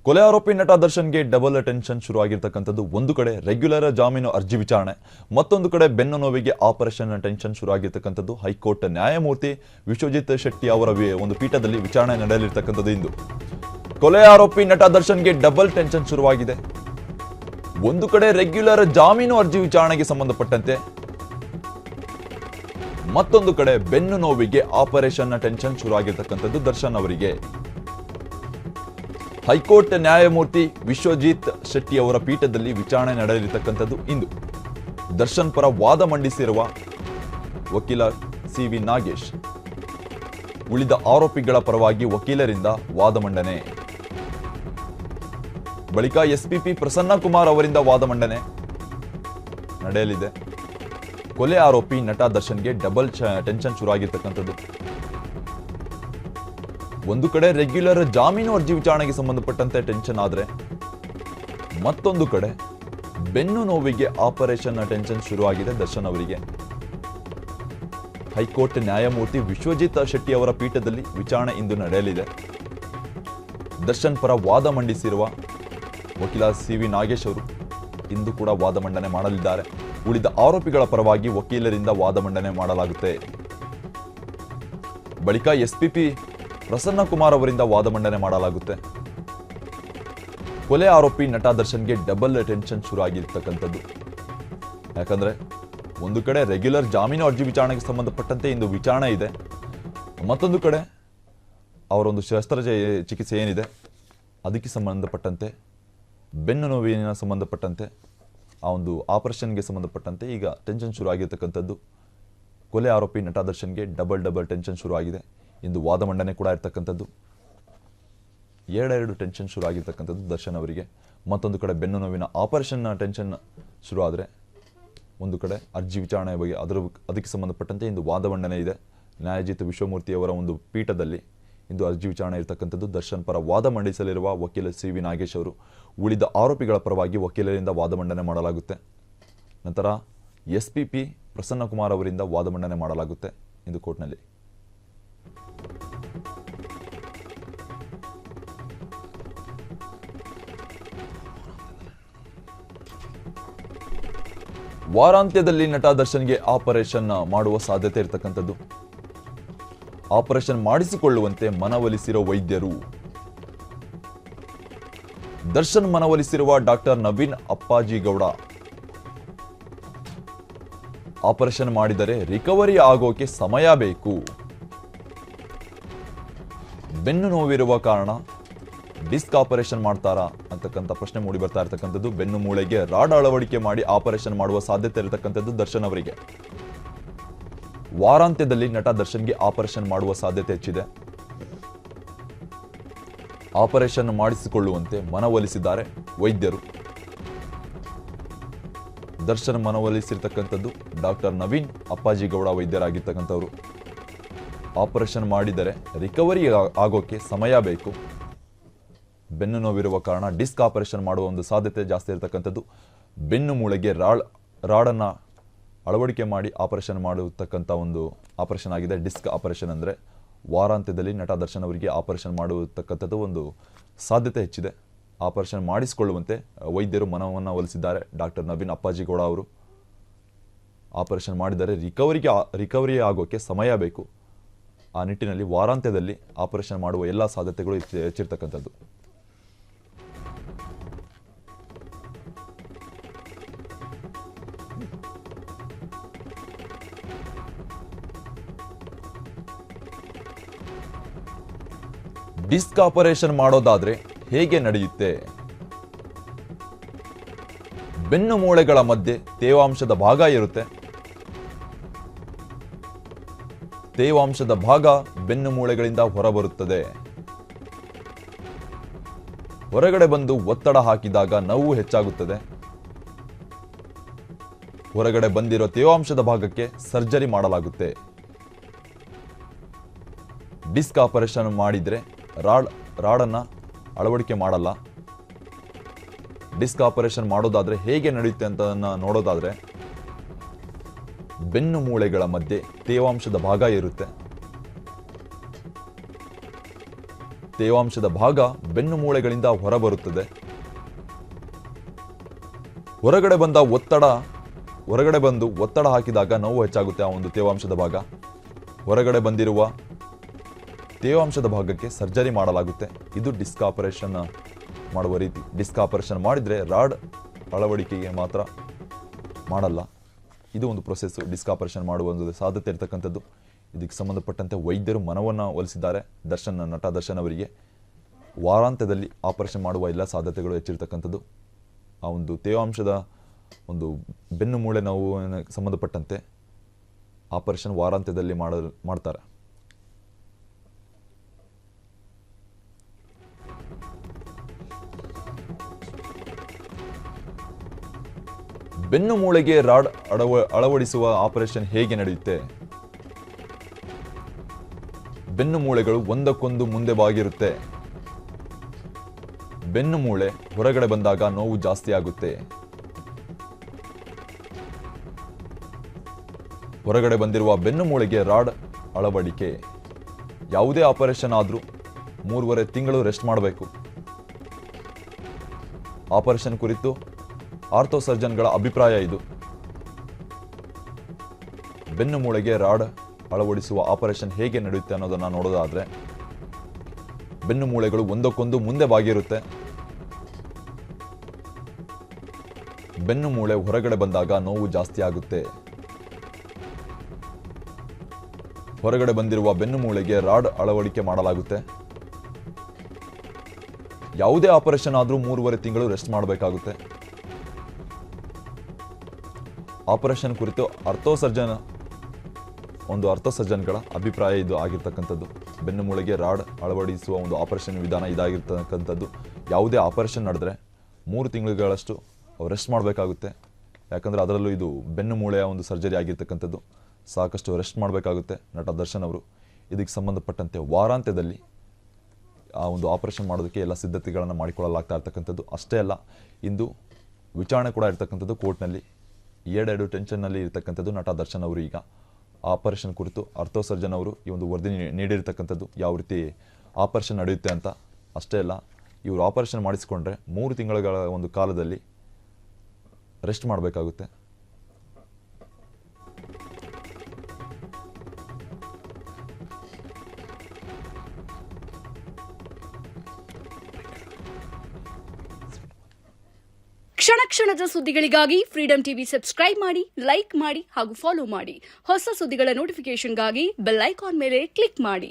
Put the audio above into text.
ಕೊಲೆ ಆರೋಪಿ ನಟ ದರ್ಶನ್ಗೆ ಡಬಲ್ ಟೆನ್ಷನ್ ಶುರುವಾಗಿರ್ತಕ್ಕಂಥದ್ದು. ಒಂದು ಕಡೆ ರೆಗ್ಯುಲರ್ ಜಾಮೀನು ಅರ್ಜಿ ವಿಚಾರಣೆ, ಮತ್ತೊಂದು ಕಡೆ ಬೆನ್ನು ನೋವಿಗೆ ಆಪರೇಷನ್ ಟೆನ್ಷನ್ ಶುರುವಾಗಿರ್ತಕ್ಕಂಥದ್ದು. ಹೈಕೋರ್ಟ್ ನ್ಯಾಯಮೂರ್ತಿ ವಿಶ್ವಜಿತ್ ಶೆಟ್ಟಿ ಅವರ ಒಂದು ಪೀಠದಲ್ಲಿ ವಿಚಾರಣೆ ನಡೆಯಲಿರ್ತಕ್ಕಂಥದ್ದು. ಇಂದು ಕೊಲೆ ಆರೋಪಿ ನಟ ದರ್ಶನ್ಗೆ ಡಬಲ್ ಟೆನ್ಷನ್ ಶುರುವಾಗಿದೆ. ಒಂದು ಕಡೆ ರೆಗ್ಯುಲರ್ ಜಾಮೀನು ಅರ್ಜಿ ವಿಚಾರಣೆಗೆ ಸಂಬಂಧಪಟ್ಟಂತೆ, ಮತ್ತೊಂದು ಕಡೆ ಬೆನ್ನು ನೋವಿಗೆ ಆಪರೇಷನ್ ಟೆನ್ಷನ್ ಶುರುವಾಗಿರ್ತಕ್ಕಂಥದ್ದು ದರ್ಶನ್ ಅವರಿಗೆ. ಹೈಕೋರ್ಟ್ ನ್ಯಾಯಮೂರ್ತಿ ವಿಶ್ವಜಿತ್ ಶೆಟ್ಟಿ ಅವರ ಪೀಠದಲ್ಲಿ ವಿಚಾರಣೆ ನಡೆಯಲಿರ್ತಕ್ಕಂಥದ್ದು. ಇಂದು ದರ್ಶನ್ ಪರ ವಾದ ಮಂಡಿಸಿರುವ ವಕೀಲ ಸಿ.ವಿ. ನಾಗೇಶ್, ಉಳಿದ ಆರೋಪಿಗಳ ಪರವಾಗಿ ವಕೀಲರಿಂದ ವಾದ ಮಂಡನೆ, ಬಳಿಕ ಎಸ್ಪಿಪಿ ಪ್ರಸನ್ನ ಕುಮಾರ್ ಅವರಿಂದ ವಾದ ಮಂಡನೆ ನಡೆಯಲಿದೆ. ಕೊಲೆ ಆರೋಪಿ ನಟ ದರ್ಶನ್ಗೆ ಡಬಲ್ ಟೆನ್ಷನ್ ಶುರುವಾಗಿರ್ತಕ್ಕಂಥದ್ದು. ಒಂದು ಕಡೆ ರೆಗ್ಯುಲರ್ ಜಾಮೀನು ಅರ್ಜಿ ವಿಚಾರಣೆಗೆ ಸಂಬಂಧಪಟ್ಟಂತೆ ಟೆನ್ಷನ್ ಆದ್ರೆ, ಮತ್ತೊಂದು ಕಡೆ ಬೆನ್ನು ನೋವಿಗೆ ಆಪರೇಷನ್ ಟೆನ್ಷನ್ ಶುರುವಾಗಿದೆ ದರ್ಶನ್ ಅವರಿಗೆ. ಹೈಕೋರ್ಟ್ ನ್ಯಾಯಮೂರ್ತಿ ವಿಶ್ವಜಿತ್ ಶೆಟ್ಟಿ ಅವರ ಪೀಠದಲ್ಲಿ ವಿಚಾರಣೆ ಇಂದು ನಡೆಯಲಿದೆ. ದರ್ಶನ್ ಪರ ವಾದ ಮಂಡಿಸಿರುವ ವಕೀಲ ಸಿ.ವಿ. ನಾಗೇಶ್ ಅವರು ಇಂದು ಕೂಡ ವಾದ ಮಂಡನೆ ಮಾಡಲಿದ್ದಾರೆ. ಉಳಿದ ಆರೋಪಿಗಳ ಪರವಾಗಿ ವಕೀಲರಿಂದ ವಾದ ಮಂಡನೆ ಮಾಡಲಾಗುತ್ತೆ. ಬಳಿಕ ಎಸ್ಪಿಪಿ ಪ್ರಸನ್ನ ಕುಮಾರ್ ಅವರಿಂದ ವಾದ ಮಂಡನೆ ಮಾಡಲಾಗುತ್ತೆ. ಕೊಲೆ ಆರೋಪಿ ನಟ ದರ್ಶನ್ಗೆ ಡಬಲ್ ಟೆನ್ಷನ್ ಶುರು ಆಗಿರ್ತಕ್ಕಂಥದ್ದು. ಯಾಕಂದ್ರೆ ಒಂದು ಕಡೆ ರೆಗ್ಯುಲರ್ ಜಾಮೀನು ಅರ್ಜಿ ವಿಚಾರಣೆಗೆ ಸಂಬಂಧಪಟ್ಟಂತೆ ಇಂದು ವಿಚಾರಣೆ ಇದೆ, ಮತ್ತೊಂದು ಕಡೆ ಅವರೊಂದು ಶಸ್ತ್ರಚಿಕಿತ್ಸೆ ಏನಿದೆ ಅದಕ್ಕೆ ಸಂಬಂಧಪಟ್ಟಂತೆ, ಬೆನ್ನು ನೋವಿನ ಸಂಬಂಧಪಟ್ಟಂತೆ, ಆ ಒಂದು ಆಪರೇಷನ್ಗೆ ಸಂಬಂಧಪಟ್ಟಂತೆ ಈಗ ಟೆನ್ಷನ್ ಶುರು ಆಗಿರ್ತಕ್ಕಂಥದ್ದು. ಕೊಲೆ ಆರೋಪಿ ನಟ ದರ್ಶನ್ಗೆ ಡಬಲ್ ಟೆನ್ಷನ್ ಶುರು ಆಗಿದೆ. ಇಂದು ವಾದ ಮಂಡನೆ ಕೂಡ ಇರ್ತಕ್ಕಂಥದ್ದು. ಎರಡು ಟೆನ್ಷನ್ ಶುರು ಆಗಿರ್ತಕ್ಕಂಥದ್ದು ದರ್ಶನ್ ಅವರಿಗೆ. ಮತ್ತೊಂದು ಕಡೆ ಬೆನ್ನು ನೋವಿನ ಆಪರೇಷನ್ ಟೆನ್ಷನ್ ಶುರು ಆದರೆ, ಒಂದು ಕಡೆ ಅರ್ಜಿ ವಿಚಾರಣೆ ಬಗ್ಗೆ ಅದಕ್ಕೆ ಸಂಬಂಧಪಟ್ಟಂತೆ ಇಂದು ವಾದ ಮಂಡನೆ ಇದೆ. ನ್ಯಾಯಜಿತ್ ವಿಶ್ವಮೂರ್ತಿಯವರ ಒಂದು ಪೀಠದಲ್ಲಿ ಇಂದು ಅರ್ಜಿ ವಿಚಾರಣೆ ಇರತಕ್ಕಂಥದ್ದು. ದರ್ಶನ್ ಪರ ವಾದ ಮಂಡಿಸಲಿರುವ ವಕೀಲ ಸಿ.ವಿ. ನಾಗೇಶ್ ಅವರು ಉಳಿದ ಆರೋಪಿಗಳ ಪರವಾಗಿ ವಕೀಲರಿಂದ ವಾದ ಮಂಡನೆ ಮಾಡಲಾಗುತ್ತೆ. ನಂತರ ಎಸ್ಪಿಪಿ ಪ್ರಸನ್ನ ಕುಮಾರ್ ಅವರಿಂದ ವಾದ ಮಂಡನೆ ಮಾಡಲಾಗುತ್ತೆ ಇಂದು ಕೋರ್ಟ್ನಲ್ಲಿ. ವಾರಾಂತ್ಯದಲ್ಲಿ ನಟ ದರ್ಶನ್ಗೆ ಆಪರೇಷನ್ ಮಾಡುವ ಸಾಧ್ಯತೆ ಇರತಕ್ಕಂಥದ್ದು. ಆಪರೇಷನ್ ಮಾಡಿಸಿಕೊಳ್ಳುವಂತೆ ಮನವೊಲಿಸಿರೋ ವೈದ್ಯರು. ದರ್ಶನ್ ಮನವೊಲಿಸಿರುವ ಡಾಕ್ಟರ್ ನವೀನ್ ಅಪ್ಪಾಜಿಗೌಡ, ಆಪರೇಷನ್ ಮಾಡಿದರೆ ರಿಕವರಿ ಆಗೋಕೆ ಸಮಯ ಬೇಕು. ಬೆನ್ನು ನೋವಿರುವ ಕಾರಣ ಡಿಸ್ಕ್ ಆಪರೇಷನ್ ಮಾಡ್ತಾರಾ ಅಂತಕ್ಕಂಥ ಪ್ರಶ್ನೆ ಮೂಡಿ ಬರ್ತಾ ಇರತಕ್ಕಂಥದ್ದು. ಬೆನ್ನು ಮೂಳೆಗೆ ರಾಡ್ ಅಳವಡಿಕೆ ಮಾಡಿ ಆಪರೇಷನ್ ಮಾಡುವ ಸಾಧ್ಯತೆ ಇರತಕ್ಕಂಥದ್ದು ದರ್ಶನ್ ಅವರಿಗೆ. ವಾರಾಂತ್ಯದಲ್ಲಿ ನಟ ದರ್ಶನ್ಗೆ ಆಪರೇಷನ್ ಮಾಡುವ ಸಾಧ್ಯತೆ ಹೆಚ್ಚಿದೆ. ಆಪರೇಷನ್ ಮಾಡಿಸಿಕೊಳ್ಳುವಂತೆ ಮನವೊಲಿಸಿದ್ದಾರೆ ವೈದ್ಯರು. ದರ್ಶನ್ ಮನವೊಲಿಸಿರ್ತಕ್ಕಂಥದ್ದು ಡಾಕ್ಟರ್ ನವೀನ್ ಅಪ್ಪಾಜಿಗೌಡ ವೈದ್ಯರಾಗಿರ್ತಕ್ಕಂಥವ್ರು. ಆಪರೇಷನ್ ಮಾಡಿದರೆ ರಿಕವರಿ ಆಗೋಕೆ ಸಮಯ ಬೇಕು. ಬೆನ್ನು ನೋವಿರುವ ಕಾರಣ ಡಿಸ್ಕ್ ಆಪರೇಷನ್ ಮಾಡುವ ಒಂದು ಸಾಧ್ಯತೆ ಜಾಸ್ತಿ ಇರತಕ್ಕಂಥದ್ದು. ಬೆನ್ನು ಮೂಳೆಗೆ ರಾಡನ್ನು ಅಳವಡಿಕೆ ಮಾಡಿ ಆಪರೇಷನ್ ಮಾಡತಕ್ಕಂಥ ಒಂದು ಆಪರೇಷನ್ ಆಗಿದೆ ಡಿಸ್ಕ್ ಆಪರೇಷನ್. ಅಂದರೆ ವಾರಾಂತ್ಯದಲ್ಲಿ ನಟ ದರ್ಶನ್ ಅವರಿಗೆ ಆಪರೇಷನ್ ಮಾಡತಕ್ಕಂಥದ್ದು ಒಂದು ಸಾಧ್ಯತೆ ಹೆಚ್ಚಿದೆ. ಆಪರೇಷನ್ ಮಾಡಿಸಿಕೊಳ್ಳುವಂತೆ ವೈದ್ಯರು ಮನವನ್ನು ಒಲಿಸಿದ್ದಾರೆ ಡಾಕ್ಟರ್ ನವೀನ್ ಅಪ್ಪಾಜಿಗೌಡ ಅವರು. ಆಪರೇಷನ್ ಮಾಡಿದರೆ ರಿಕವರಿ ಆಗೋಕೆ ಸಮಯ ಬೇಕು. ಆ ನಿಟ್ಟಿನಲ್ಲಿ ವಾರಾಂತ್ಯದಲ್ಲಿ ಆಪರೇಷನ್ ಮಾಡುವ ಎಲ್ಲ ಸಾಧ್ಯತೆಗಳು ಹೆಚ್ಚಿರ್ತಕ್ಕಂಥದ್ದು. ಡಿಸ್ಕ್ ಆಪರೇಷನ್ ಮಾಡೋದಾದ್ರೆ ಹೇಗೆ ನಡೆಯುತ್ತೆ? ಬೆನ್ನು ಮೂಳೆಗಳ ಮಧ್ಯೆ ತೇವಾಂಶದ ಭಾಗ ಇರುತ್ತೆ. ತೇವಾಂಶದ ಭಾಗ ಬೆನ್ನು ಮೂಳೆಗಳಿಂದ ಹೊರಬರುತ್ತದೆ. ಹೊರಗಡೆ ಬಂದು ಒತ್ತಡ ಹಾಕಿದಾಗ ನೋವು ಹೆಚ್ಚಾಗುತ್ತದೆ. ಹೊರಗಡೆ ಬಂದಿರೋ ತೇವಾಂಶದ ಭಾಗಕ್ಕೆ ಸರ್ಜರಿ ಮಾಡಲಾಗುತ್ತೆ. ಡಿಸ್ಕ್ ಆಪರೇಷನ್ ಮಾಡಿದ್ರೆ ರಾಡನ್ನು ಅಳವಡಿಕೆ ಮಾಡಲ್ಲ. ಡಿಸ್ಕ್ ಆಪರೇಷನ್ ಮಾಡೋದಾದ್ರೆ ಹೇಗೆ ನಡೆಯುತ್ತೆ ಅಂತ ನೋಡೋದಾದ್ರೆ, ಬೆನ್ನು ಮೂಳೆಗಳ ಮಧ್ಯೆ ತೇವಾಂಶದ ಭಾಗ ಇರುತ್ತೆ. ತೇವಾಂಶದ ಭಾಗ ಬೆನ್ನು ಮೂಳೆಗಳಿಂದ ಹೊರಬರುತ್ತದೆ. ಹೊರಗಡೆ ಬಂದು ಒತ್ತಡ ಹಾಕಿದಾಗ ನೋವು ಹೆಚ್ಚಾಗುತ್ತೆ. ಆ ಒಂದು ತೇವಾಂಶದ ಭಾಗ ಹೊರಗಡೆ ಬಂದಿರುವ ತೇವಾಂಶದ ಭಾಗಕ್ಕೆ ಸರ್ಜರಿ ಮಾಡಲಾಗುತ್ತೆ. ಇದು ಡಿಸ್ಕ್ ಆಪರೇಷನ್ ಮಾಡುವ ರೀತಿ. ಡಿಸ್ಕ್ ಆಪರೇಷನ್ ಮಾಡಿದರೆ ರಾಡ್ ಅಳವಡಿಕೆಗೆ ಮಾತ್ರ ಮಾಡಲ್ಲ. ಇದು ಒಂದು ಪ್ರೊಸೆಸ್. ಡಿಸ್ಕ್ ಆಪರೇಷನ್ ಮಾಡುವ ಒಂದು ಸಾಧ್ಯತೆ ಇರತಕ್ಕಂಥದ್ದು. ಇದಕ್ಕೆ ಸಂಬಂಧಪಟ್ಟಂತೆ ವೈದ್ಯರು ಮನವನ್ನು ಒಲಿಸಿದ್ದಾರೆ. ನಟ ದರ್ಶನ್ ಅವರಿಗೆ ವಾರಾಂತ್ಯದಲ್ಲಿ ಆಪರೇಷನ್ ಮಾಡುವ ಎಲ್ಲ ಸಾಧ್ಯತೆಗಳು ಹೆಚ್ಚಿರ್ತಕ್ಕಂಥದ್ದು. ಆ ಒಂದು ತೇವಾಂಶದ ಒಂದು ಬೆನ್ನು ಮೂಳೆ ನೋವು ಸಂಬಂಧಪಟ್ಟಂತೆ ಆಪರೇಷನ್ ವಾರಾಂತ್ಯದಲ್ಲಿ ಮಾಡ್ತಾರೆ. ಬೆನ್ನು ಮೂಳೆಗೆ ರಾಡ್ ಅಳವಡಿಸುವ ಆಪರೇಷನ್ ಹೇಗೆ ನಡೆಯುತ್ತೆ? ಬೆನ್ನು ಮೂಳೆಗಳು ಒಂದಕ್ಕೊಂದು ಮುಂದೆ ಬಾಗಿರುತ್ತೆ. ಬೆನ್ನು ಮೂಳೆ ಹೊರಗಡೆ ಬಂದಾಗ ನೋವು ಜಾಸ್ತಿ ಆಗುತ್ತೆ. ಹೊರಗಡೆ ಬಂದಿರುವ ಬೆನ್ನು ಮೂಳೆಗೆ ರಾಡ್ ಅಳವಡಿಕೆ. ಯಾವುದೇ ಆಪರೇಷನ್ ಆದರೂ 3.5 ತಿಂಗಳು ರೆಸ್ಟ್ ಮಾಡಬೇಕು. ಆಪರೇಷನ್ ಕುರಿತು ಆರ್ಥೋ ಸರ್ಜನ್ಗಳ ಅಭಿಪ್ರಾಯ ಇದು. ಬೆನ್ನು ಮೂಳೆಗೆ ರಾಡ್ ಅಳವಡಿಸುವ ಆಪರೇಷನ್ ಹೇಗೆ ನಡೆಯುತ್ತೆ ಅನ್ನೋದನ್ನು ನೋಡೋದಾದ್ರೆ, ಬೆನ್ನು ಮೂಳೆಗಳು ಒಂದಕ್ಕೊಂದು ಮುಂದೆ ಬಾಗಿರುತ್ತೆ. ಬೆನ್ನು ಮೂಳೆ ಹೊರಗಡೆ ಬಂದಾಗ ನೋವು ಜಾಸ್ತಿ ಆಗುತ್ತೆ. ಹೊರಗಡೆ ಬಂದಿರುವ ಬೆನ್ನು ಮೂಳೆಗೆ ರಾಡ್ ಅಳವಡಿಕೆ ಮಾಡಲಾಗುತ್ತೆ. ಯಾವುದೇ ಆಪರೇಷನ್ ಆದರೂ 3.5 ತಿಂಗಳು ರೆಸ್ಟ್ ಮಾಡಬೇಕಾಗುತ್ತೆ. ಆಪರೇಷನ್ ಕುರಿತು ಆರ್ಥೋ ಸರ್ಜನ್ಗಳ ಅಭಿಪ್ರಾಯ ಇದು ಆಗಿರ್ತಕ್ಕಂಥದ್ದು. ಬೆನ್ನು ಮೂಳೆಗೆ ರಾಡ್ ಅಳವಡಿಸುವ ಒಂದು ಆಪರೇಷನ್ ವಿಧಾನ ಇದಾಗಿರ್ತಕ್ಕಂಥದ್ದು. ಯಾವುದೇ ಆಪರೇಷನ್ ನಡೆದ್ರೆ 3 ತಿಂಗಳುಗಳಷ್ಟು ರೆಸ್ಟ್ ಮಾಡಬೇಕಾಗುತ್ತೆ. ಯಾಕಂದರೆ ಅದರಲ್ಲೂ ಇದು ಬೆನ್ನು ಮೂಳೆಯ ಒಂದು ಸರ್ಜರಿ ಆಗಿರ್ತಕ್ಕಂಥದ್ದು. ಸಾಕಷ್ಟು ರೆಸ್ಟ್ ಮಾಡಬೇಕಾಗುತ್ತೆ ನಟ ದರ್ಶನ್ ಅವರು. ಇದಕ್ಕೆ ಸಂಬಂಧಪಟ್ಟಂತೆ ವಾರಾಂತ್ಯದಲ್ಲಿ ಆ ಒಂದು ಆಪರೇಷನ್ ಮಾಡೋದಕ್ಕೆ ಎಲ್ಲ ಸಿದ್ಧತೆಗಳನ್ನು ಮಾಡಿಕೊಳ್ಳಲಾಗ್ತಾ ಇರ್ತಕ್ಕಂಥದ್ದು. ಅಷ್ಟೇ ಅಲ್ಲ, ಇಂದು ವಿಚಾರಣೆ ಕೂಡ ಇರ್ತಕ್ಕಂಥದ್ದು ಕೋರ್ಟ್ನಲ್ಲಿ. ಎರಡು ಟೆನ್ಷನ್ನಲ್ಲಿ ಇರ್ತಕ್ಕಂಥದ್ದು ನಟ ದರ್ಶನ್ ಅವರು. ಈಗ ಆಪರೇಷನ್ ಕುರಿತು ಆರ್ಥೋ ಸರ್ಜನ್ ಅವರು ಈ ಒಂದು ವರದಿ ನೀಡಿರ್ತಕ್ಕಂಥದ್ದು, ಯಾವ ರೀತಿ ಆಪರೇಷನ್ ನಡೆಯುತ್ತೆ ಅಂತ. ಅಷ್ಟೇ ಅಲ್ಲ, ಇವರು ಆಪರೇಷನ್ ಮಾಡಿಸಿಕೊಂಡ್ರೆ 3 ತಿಂಗಳ ಒಂದು ಕಾಲದಲ್ಲಿ ರೆಸ್ಟ್ ಮಾಡಬೇಕಾಗುತ್ತೆ. ಕ್ಷಣ ಕ್ಷಣದ ಸುದ್ದಿಗಳಿಗಾಗಿ ಫ್ರೀಡಂ ಟಿವಿ ಸಬ್ಸ್ಕ್ರೈಬ್ ಮಾಡಿ, ಲೈಕ್ ಮಾಡಿ ಹಾಗೂ ಫಾಲೋ ಮಾಡಿ. ಹೊಸ ಸುದ್ದಿಗಳ ನೋಟಿಫಿಕೇಶನ್ಗಾಗಿ ಬೆಲ್ ಐಕಾನ್ ಮೇಲೆ ಕ್ಲಿಕ್ ಮಾಡಿ.